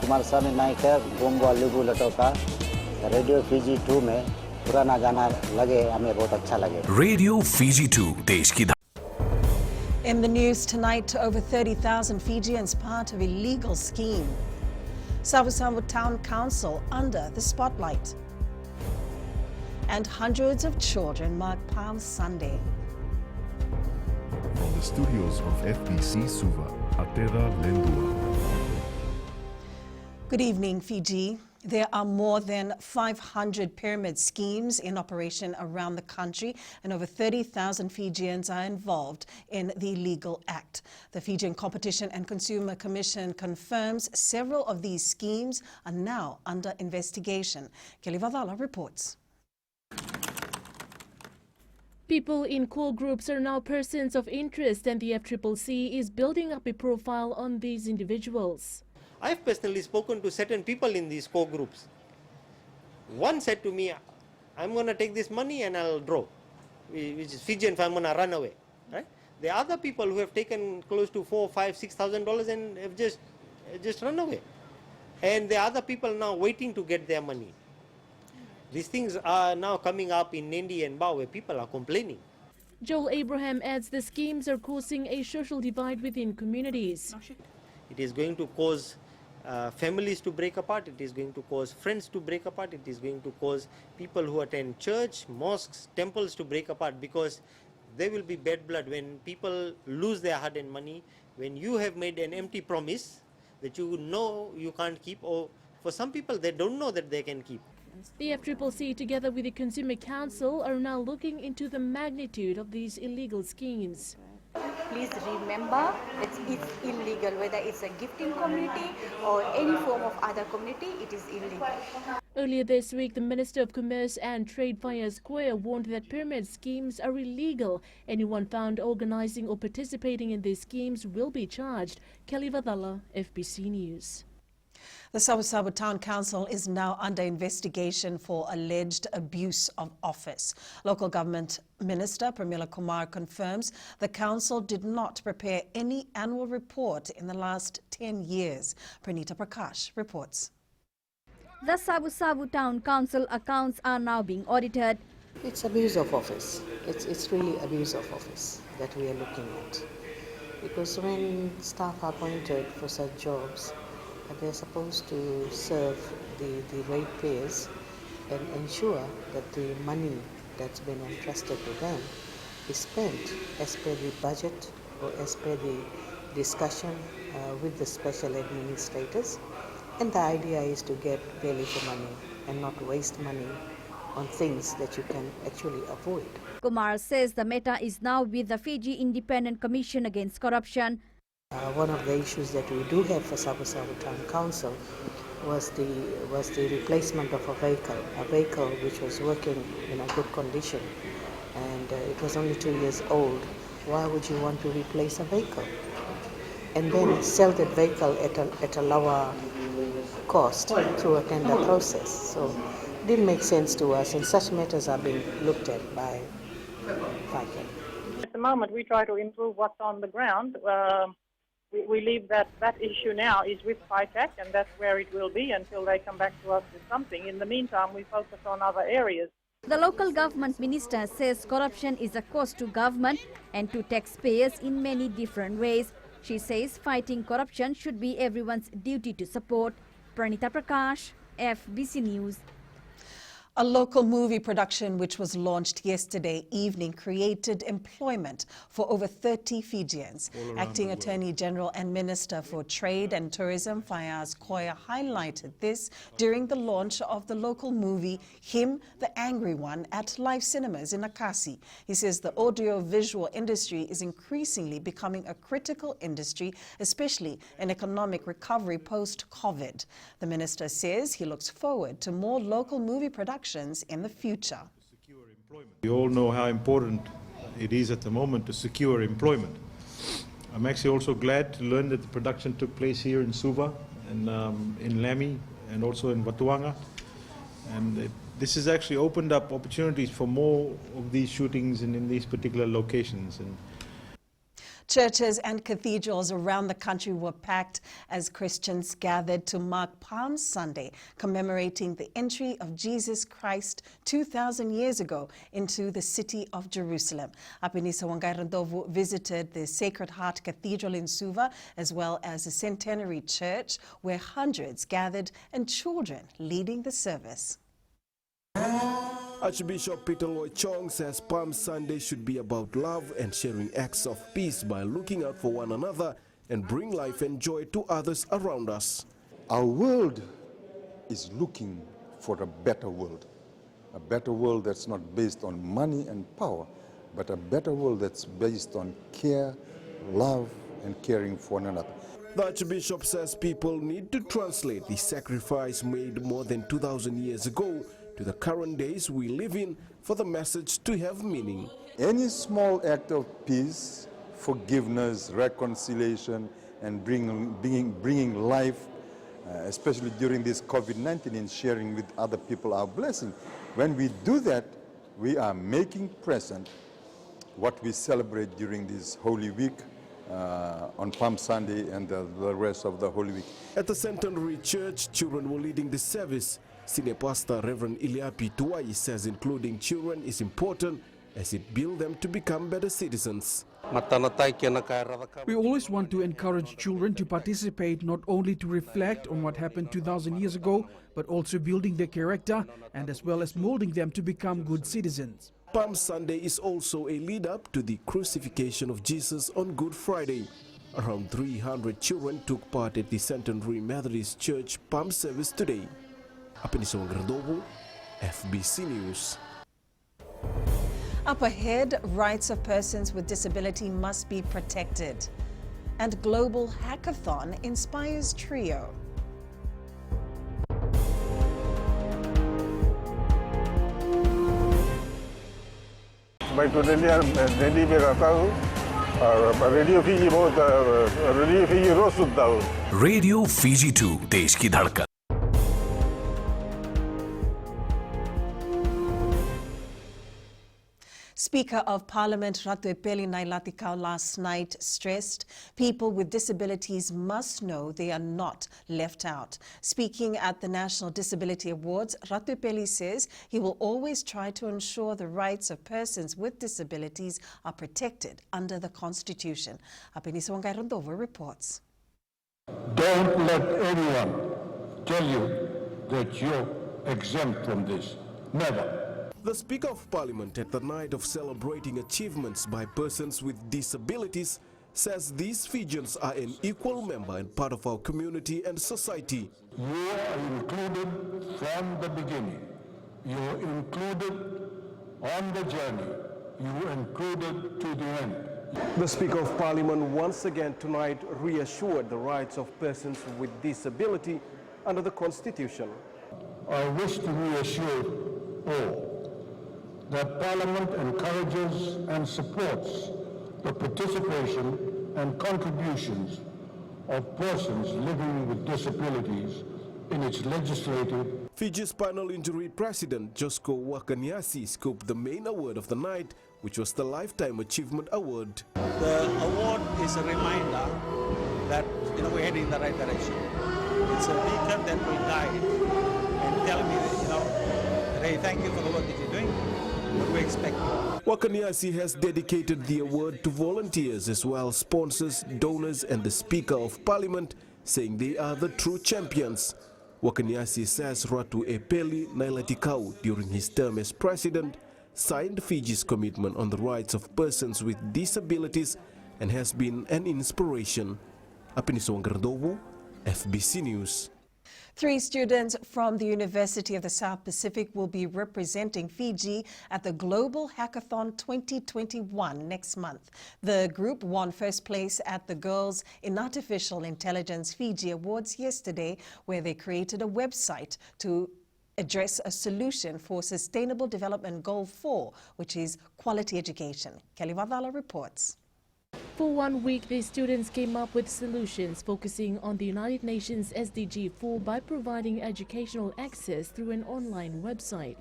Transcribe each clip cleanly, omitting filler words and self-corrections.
कुमार स्वामी नायक है Gongo लिबू लटोका radio Fiji 2 में पुराना गाना लगे हमें बहुत अच्छा लगे रेडियो फीजी 2 देश की In the news tonight, over 30,000 Fijians part of illegal scheme. Savu Town Council under the spotlight. And hundreds of children mark Palm Sunday. From the studios of FBC Suva, Atera Lendua. Good evening, Fiji. There are more than 500 pyramid schemes in operation around the country, and over 30,000 Fijians are involved in the illegal act. The Fijian Competition and Consumer Commission confirms several of these schemes are now under investigation. Kelly Vadala reports. People in core groups are now persons of interest, and the FCCC is building up a profile on these individuals. I've personally spoken to certain people in these core groups. One said to me, I'm going to take this money and I'll draw, which is Fijian, I'm going to run away. Right? There are other people who have taken close to $4,000, $5,000, $6,000 and have just run away. And there are other people now waiting to get their money. These things are now coming up in Nendi and Bao where people are complaining. Joel Abraham adds the schemes are causing a social divide within communities. It is going to cause families to break apart, it is going to cause friends to break apart, it is going to cause people who attend church, mosques, temples to break apart, because there will be bad blood when people lose their hard-earned money, when you have made an empty promise that you know you can't keep, or for some people they don't know that they can keep. The FCCC together with the Consumer Council are now looking into the magnitude of these illegal schemes. Please remember it's illegal, whether it's a gifting community or any form of other community, it is illegal. Earlier this week, the Minister of Commerce and Trade via Square warned that pyramid schemes are illegal. Anyone found organizing or participating in these schemes will be charged. Kelly Vadala, FBC News. The Savu Town Council is now under investigation for alleged abuse of office. Local Government Minister Pramila Kumar confirms the council did not prepare any annual report in the last 10 years. Pranita Prakash reports. The Savu Town Council accounts are now being audited. It's abuse of office. It's really abuse of office that we are looking at. Because when staff are appointed for such jobs, they're supposed to serve the ratepayers and ensure that the money that's been entrusted to them is spent as per the budget or as per the discussion with the special administrators. And the idea is to get value for money and not waste money on things that you can actually avoid. Kumar says the matter is now with the Fiji Independent Commission Against Corruption. One of the issues that we do have for Savu Town Council was the replacement of a vehicle which was working in a good condition, and it was only 2 years old. Why would you want to replace a vehicle and then sell that vehicle at a lower cost through a tender process? So it didn't make sense to us, and such matters are being looked at by FICA. At the moment, we try to improve what's on the ground. We leave that issue now is with FICAC, and that's where it will be until they come back to us with something. In the meantime, we focus on other areas. The local government minister says corruption is a cost to government and to taxpayers in many different ways. She says fighting corruption should be everyone's duty to support. Pranita Prakash, FBC News. A local movie production which was launched yesterday evening created employment for over 30 Fijians. Acting Attorney General and Minister for Trade and Tourism Fayaz Koya highlighted this during the launch of the local movie Him the Angry One at Live Cinemas in Akasi. He says the audio-visual industry is increasingly becoming a critical industry, especially in economic recovery post-COVID. The minister says he looks forward to more local movie productions in the future. We all know how important it is at the moment to secure employment. I'm actually also glad to learn that the production took place here in Suva and in Lamy and also in Watuanga. And this has actually opened up opportunities for more of these shootings and in these particular locations. And Churches and cathedrals around the country were packed as Christians gathered to mark Palm Sunday, commemorating the entry of Jesus Christ 2,000 years ago into the city of Jerusalem. Apinisa Wangairandovu visited the Sacred Heart Cathedral in Suva, as well as the Centenary Church, where hundreds gathered and children leading the service. Archbishop Peter Lloyd Chong says Palm Sunday should be about love and sharing acts of peace by looking out for one another and bring life and joy to others around us. Our world is looking for a better world that's not based on money and power, but a better world that's based on care, love, and caring for one another. The Archbishop says people need to translate the sacrifice made more than 2,000 years ago to the current days we live in for the message to have meaning. Any small act of peace, forgiveness, reconciliation, and bringing life, especially during this COVID-19, and sharing with other people our blessing. When we do that, we are making present what we celebrate during this Holy Week on Palm Sunday and the rest of the Holy Week. At the Centenary Church, children were leading the service. Senior Pastor Reverend Iliapi Tuai says including children is important as it builds them to become better citizens. We always want to encourage children to participate, not only to reflect on what happened 2,000 years ago, but also building their character and as well as molding them to become good citizens. Palm Sunday is also a lead-up to the crucifixion of Jesus on Good Friday. Around 300 children took part at the Centenary Methodist Church Palm service today. Apinisa Wangairandovu, FBC News. Up ahead, rights of persons with disability must be protected. And global hackathon inspires trio. मैं तो दिल्ली में रहता हूँ और radio Fiji रोज सुनता हूँ. Radio Fiji 2 देश की धड़कन. Speaker of Parliament Ratuepeli Nailatikau last night stressed people with disabilities must know they are not left out. Speaking at the National Disability Awards, Ratuepeli says he will always try to ensure the rights of persons with disabilities are protected under the Constitution. Apinisa Wangairandovu reports. Don't let anyone tell you that you're exempt from this. Never. The Speaker of Parliament at the night of celebrating achievements by persons with disabilities says these Fijians are an equal member and part of our community and society. You are included from the beginning. You're included on the journey. You are included to the end. The Speaker of Parliament once again tonight reassured the rights of persons with disability under the Constitution. I wish to reassure all that Parliament encourages and supports the participation and contributions of persons living with disabilities in its legislative. Fiji's Spinal Injury President Josko Wakaniasi scooped the main award of the night, which was the Lifetime Achievement Award. The award is a reminder that we're heading in the right direction. It's a beacon that will guide and tell me that, hey, thank you for the work that you're doing. What we expect. Wakaniasi has dedicated the award to volunteers as well as sponsors, donors and the Speaker of Parliament, saying they are the true champions. Wakaniasi says Ratuepeli Nailatikau, during his term as president, signed Fiji's commitment on the rights of persons with disabilities and has been an inspiration. Apinisa Wangairandovu, FBC News. 3 students from the University of the South Pacific will be representing Fiji at the Global Hackathon 2021 next month. The group won first place at the Girls in Artificial Intelligence Fiji Awards yesterday, where they created a website to address a solution for Sustainable Development Goal 4, which is quality education. Kelly Vadala reports. For 1 week, the students came up with solutions focusing on the United Nations SDG 4 by providing educational access through an online website.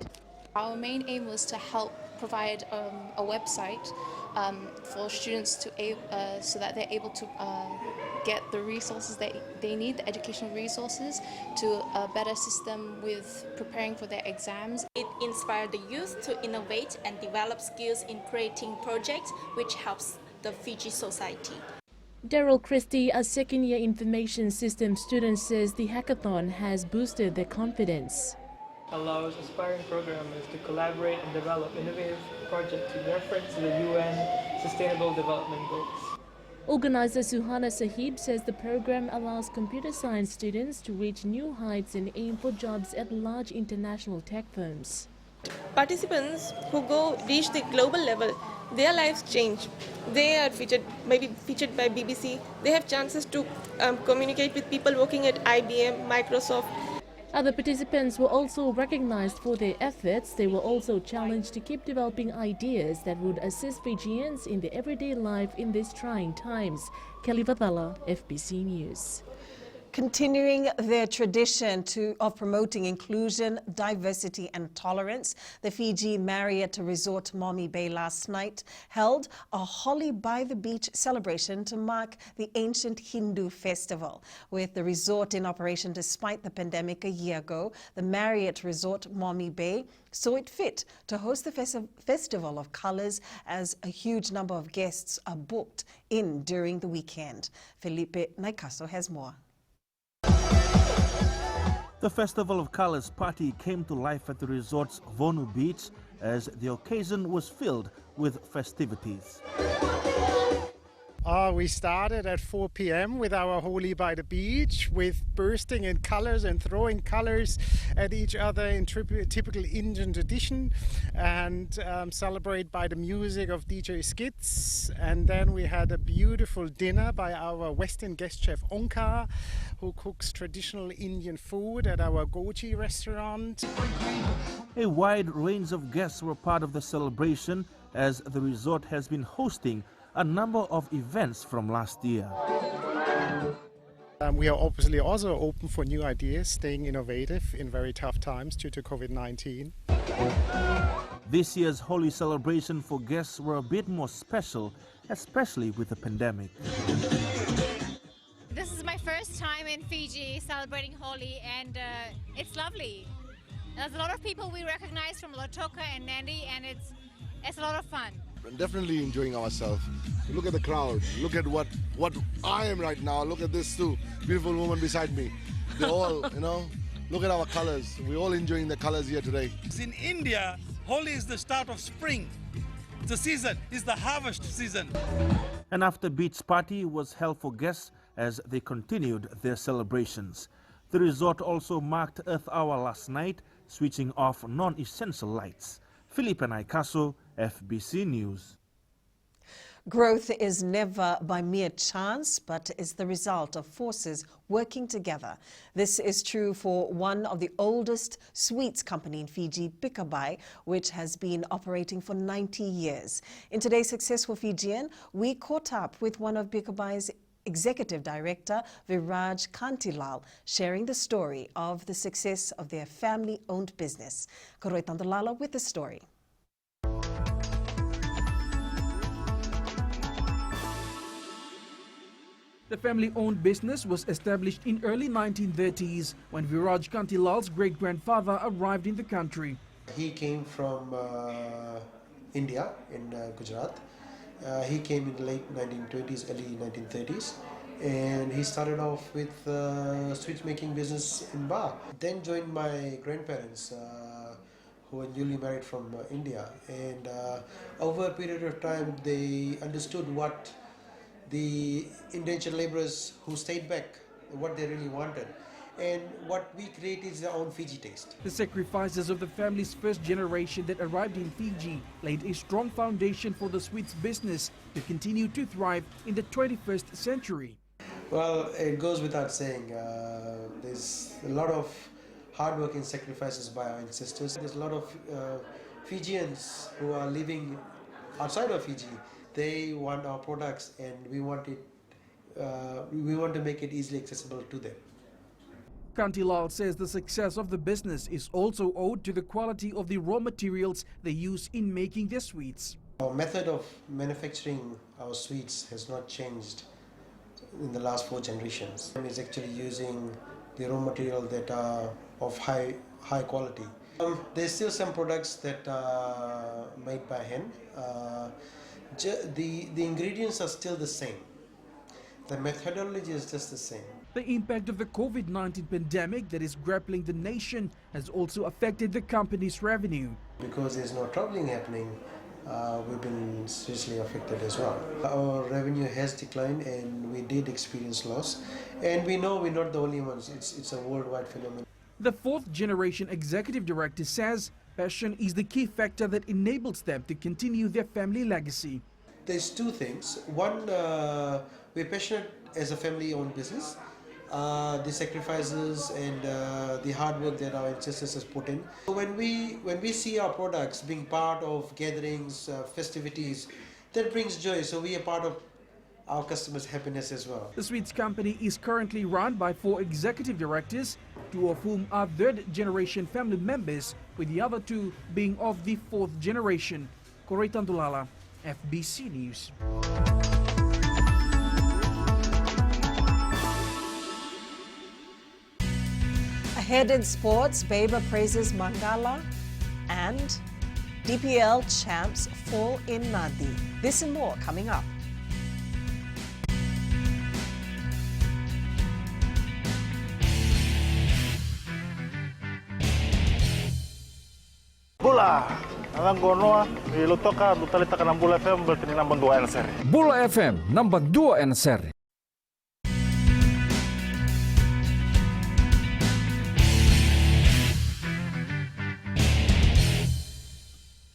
Our main aim was to help provide a website for students to so that they're able to get the resources that they need, the educational resources, to better assist them with preparing for their exams. It inspired the youth to innovate and develop skills in creating projects which helps the Fiji society. Daryl Christie, a second-year information systems student, says the hackathon has boosted their confidence. Allows aspiring programmers to collaborate and develop innovative projects in reference to the UN Sustainable Development Goals. Organizer Suhana Sahib says the program allows computer science students to reach new heights and aim for jobs at large international tech firms. Participants who reach the global level, their lives change. They are maybe featured by BBC. They have chances to communicate with people working at IBM, Microsoft. Other participants were also recognized for their efforts. They were also challenged to keep developing ideas that would assist Fijians in their everyday life in these trying times. Kelly Vathala, FBC News. Continuing their tradition of promoting inclusion, diversity and tolerance, the Fiji Marriott Resort Mommy Bay last night held a Holi by the beach celebration to mark the ancient Hindu festival. With the resort in operation despite the pandemic a year ago, the Marriott Resort Mommy Bay saw it fit to host the Festival of Colors as a huge number of guests are booked in during the weekend. Felipe Naikaso has more. The Festival of Colors party came to life at the resort's Vonu Beach as the occasion was filled with festivities. We started at 4 p.m. with our Holi by the beach, with bursting in colors and throwing colors at each other in typical Indian tradition, and celebrate by the music of DJ Skits. And then we had a beautiful dinner by our Western guest chef Onkar, who cooks traditional Indian food at our Goji restaurant. A wide range of guests were part of the celebration, as the resort has been hosting a number of events from last year. We are obviously also open for new ideas, staying innovative in very tough times due to COVID-19. This year's Holi celebration for guests were a bit more special, especially with the pandemic. This is my first time in Fiji celebrating Holi, and it's lovely. There's a lot of people we recognize from Lautoka and Nandi, and it's a lot of fun. Definitely enjoying ourselves. Look at the crowd. Look at what I am right now. Look at this too. Beautiful woman beside me. They all, look at our colors. We're all enjoying the colors here today. In India, Holi is the start of spring. The season is the harvest season. An after-beach party was held for guests as they continued their celebrations. The resort also marked Earth Hour last night, switching off non-essential lights. Felipe Naikaso, FBC News. Growth is never by mere chance, but is the result of forces working together. This is true for one of the oldest sweets company in Fiji, Bikabai, which has been operating for 90 years. In today's Successful Fijian, we caught up with one of Bikabai's Executive Director, Viraj Kantilal, sharing the story of the success of their family-owned business. Koroi Tandalala with the story. The family-owned business was established in early 1930s when Viraj Kantilal's great-grandfather arrived in the country. He came from India, in Gujarat. He came in the late 1920s, early 1930s, and he started off with sweet making business in Bar. Then joined my grandparents, who were newly married from India, and over a period of time they understood what the indentured laborers who stayed back, what they really wanted. And what we create is their own Fiji taste. The sacrifices of the family's first generation that arrived in Fiji laid a strong foundation for the sweets business to continue to thrive in the 21st century. Well, it goes without saying, there's a lot of hard work and sacrifices by our ancestors. There's a lot of Fijians who are living outside of Fiji. They want our products, and we want to make it easily accessible to them. Kantilal says the success of the business is also owed to the quality of the raw materials they use in making their sweets. Our method of manufacturing our sweets has not changed in the last 4 generations. It's actually using the raw material that are of high quality. There's still some products that are made by hand. The ingredients are still the same. The methodology is just the same. The impact of the COVID-19 pandemic that is grappling the nation has also affected the company's revenue. Because there's no traveling happening, we've been seriously affected as well. Our revenue has declined and we did experience loss. And we know we're not the only ones. It's a worldwide phenomenon. The 4th generation executive director says passion is the key factor that enables them to continue their family legacy. There's 2 things. One, we're passionate as a family-owned business. The sacrifices and the hard work that our ancestors has put in. When we see our products being part of gatherings, festivities, that brings joy. So we are part of our customers' happiness as well. The sweets company is currently run by 4 executive directors, 2 of whom are 3rd generation family members, with the other 2 being of the 4th generation. Corey Tandulala, FBC News. Ahead in sports, Beba praises Mangala and DPL champs fall in Nadi. This and more coming up. Bola, ang gono ilutoka tutalita ka ng Bola FM berarti nambang 2 NSR. Bola FM nambang 2 NSR.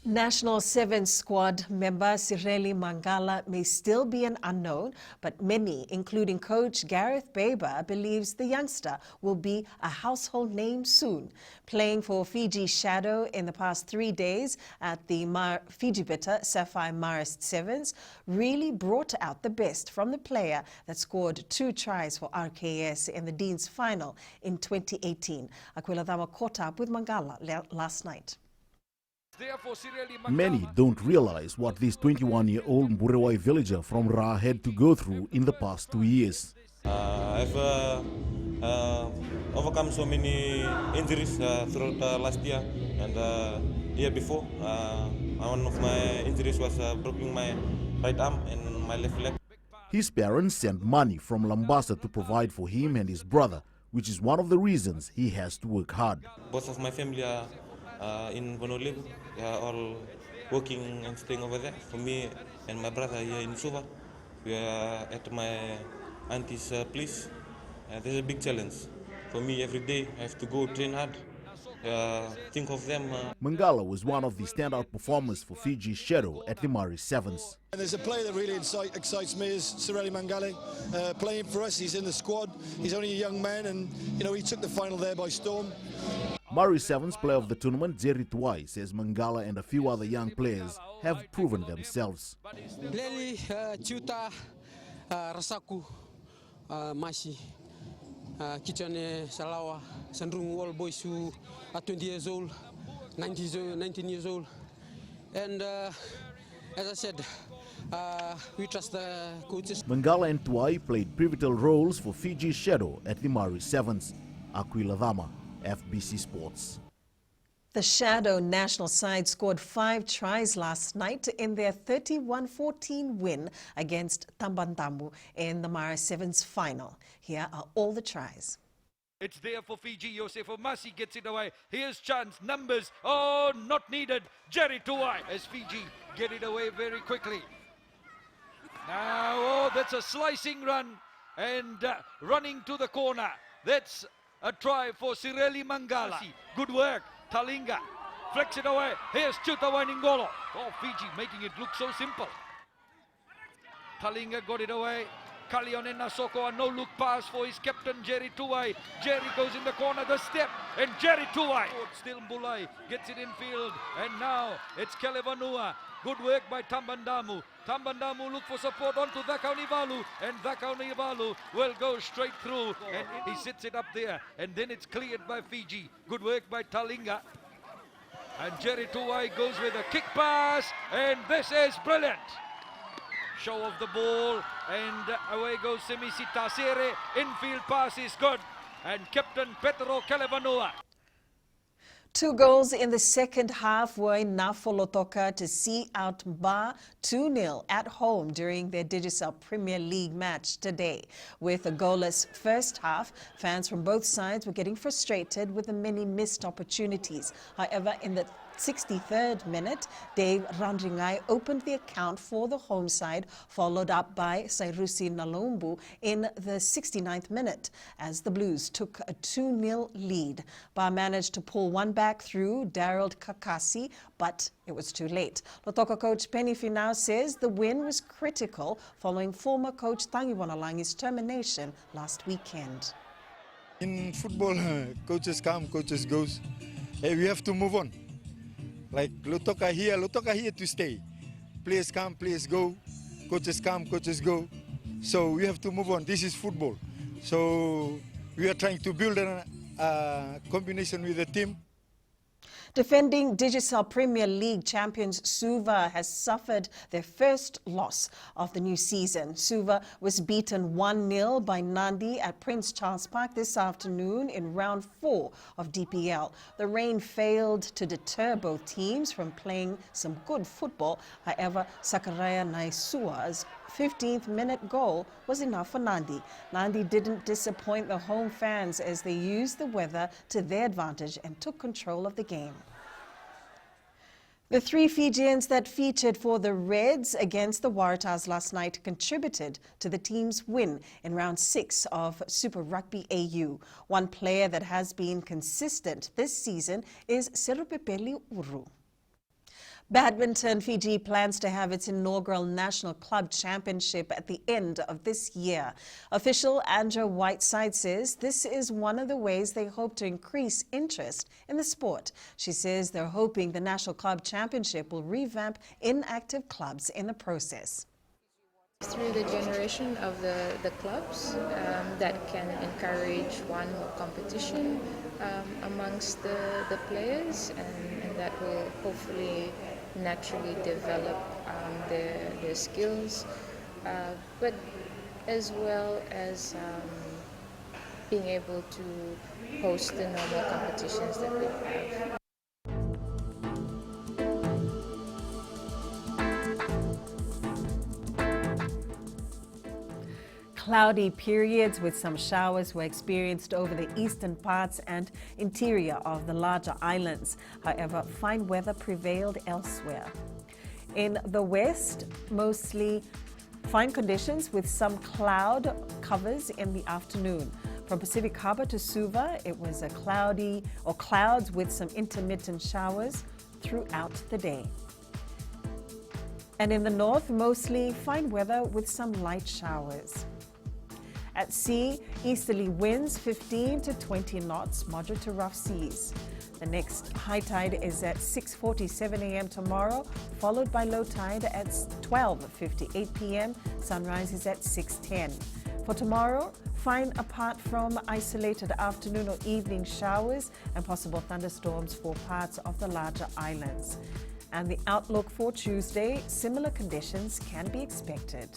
National 7 squad member Sireli Mangala may still be an unknown, but many, including coach Gareth Baber, believes the youngster will be a household name soon. Playing for Fiji Shadow in the past 3 days at the Fiji Bitter Sapphire Marist Sevens really brought out the best from the player that scored 2 tries for RKS in the Dean's final in 2018. Aquila Dama caught up with Mangala last night. Many don't realize what this 21-year-old Mburewai villager from Ra had to go through in the past 2 years. I've overcome so many injuries throughout last year and year before. One of my injuries was broken my right arm and my left leg. His parents sent money from Lambasa to provide for him and his brother, which is one of the reasons he has to work hard. Both of my family are in Honolulu. They are all working and staying over there. For me and my brother here in Suva, we are at my auntie's place. There's a big challenge. For me, every day I have to go train hard. Think of them. Mangala was one of the standout performers for Fiji's Shadow at the Mari Sevens. And there's a player that really excites me is Sireli Mangale. Playing for us, he's in the squad. He's only a young man and, you know, he took the final there by storm. Mari Sevens player of the tournament, Jerry Tuai, says Mangala and a few other young players have proven themselves. Leli Chuta Rasaku Masi Kitchane Salawa Sandrung all boys who are 20 years old, 19 years old. And as I said, we trust the coaches. Mangala and Tuai played pivotal roles for Fiji's Shadow at the Mari Sevens. Aquila Dama, FBC Sports. The Shadow national side scored 5 tries last night in their 31-14 win against Tambantambu in the Mara Sevens final. Here are all the tries. It's there for Fiji. Yosefo Masi gets it away. Here's chance. Numbers. Oh, not needed. Jerry Tuai as Fiji get it away very quickly. Now, oh, that's a slicing run and running to the corner. That's a try for Sireli Mangala. Good work. Talinga flicks it away. Here's Chutawa Ningolo. Oh, Fiji making it look so simple. Talinga got it away. Kalionen Nasoko, a no-look pass for his captain Jerry Tuai. Jerry goes in the corner, the step, and Jerry Tuai. Still Mbulai gets it in field, and now it's Kelevanua. Good work by Tambandamu. Tambandamu look for support onto Dhakaunivalu, and Dhakaunivalu will go straight through, and he sits it up there, and then it's cleared by Fiji. Good work by Talinga. And Jerry Tuwai goes with a kick pass, and this is brilliant. Show of the ball, and away goes Semisi Tasere. Infield pass is good, and Captain Petro Kalevanoa. 2 goals in the second half were enough for Lotoka to see out Ba 2-0 at home during their Digicel Premier League match today. With a goalless first half, fans from both sides were getting frustrated with the many missed opportunities. However, in the 63rd minute, Dave Randringai opened the account for the home side, followed up by Sairusi Nalombu in the 69th minute as the Blues took a 2-0 lead. Ba managed to pull one back through Daryl Kakasi, but it was too late. Lotoka coach Penny Finau says the win was critical following former coach Tangi Wanalangi's termination last weekend. In football, coaches come, coaches goes. Hey, we have to move on. Like Lotoka here to stay. Players come, players go. Coaches come, coaches go. So we have to move on. This is football. So we are trying to build a combination with the team. Defending Digicel Premier League champions Suva has suffered their first loss of the new season. Suva was beaten 1-0 by Nandi at Prince Charles Park this afternoon in round 4 of DPL. The rain failed to deter both teams from playing some good football. However, Sakaraya Naisua's 15th minute goal was enough for Nandi. Nandi didn't disappoint the home fans as they used the weather to their advantage and took control of the game. The 3 Fijians that featured for the Reds against the Waratahs last night contributed to the team's win in round 6 of Super Rugby AU. One player that has been consistent this season is Serupepeli Uru. Badminton, Fiji plans to have its inaugural National Club Championship at the end of this year. Official Andrew Whiteside says this is one of the ways they hope to increase interest in the sport. She says they're hoping the National Club Championship will revamp inactive clubs in the process. Through the generation of the clubs that can encourage one more competition amongst the players, and that will hopefully naturally develop their skills, but as well as being able to host the normal competitions that we have. Cloudy periods with some showers were experienced over the eastern parts and interior of the larger islands. However, fine weather prevailed elsewhere. In the west, mostly fine conditions with some cloud covers in the afternoon. From Pacific Harbour to Suva, it was a clouds with some intermittent showers throughout the day. And in the north, mostly fine weather with some light showers. At sea, easterly winds 15 to 20 knots, moderate to rough seas. The next high tide is at 6:47 a.m. tomorrow, followed by low tide at 12:58 p.m. Sunrise is at 6:10. For tomorrow, fine apart from isolated afternoon or evening showers and possible thunderstorms for parts of the larger islands. And the outlook for Tuesday, similar conditions can be expected.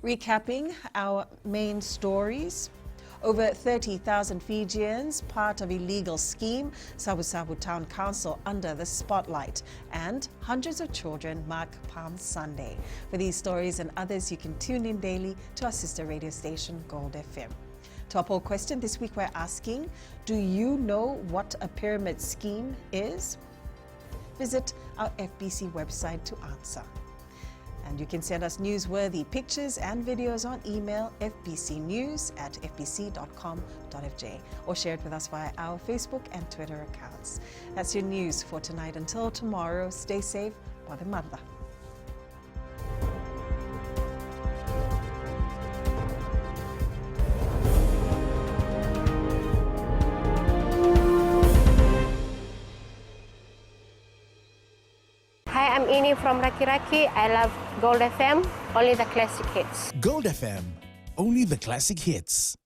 Recapping our main stories. Over 30,000 Fijians, part of illegal scheme, Sabu Sabu Town Council under the spotlight, and hundreds of children mark Palm Sunday. For these stories and others, you can tune in daily to our sister radio station, Gold FM. To our poll question this week, we're asking, do you know what a pyramid scheme is? Visit our FBC website to answer. And you can send us newsworthy pictures and videos on email fbcnews@fbc.com.fj or share it with us via our Facebook and Twitter accounts. That's your news for tonight. Until tomorrow, stay safe. Pademanda. Hi, I'm Ini from Raki Raki. I love Gold FM, only the classic hits. Gold FM, only the classic hits.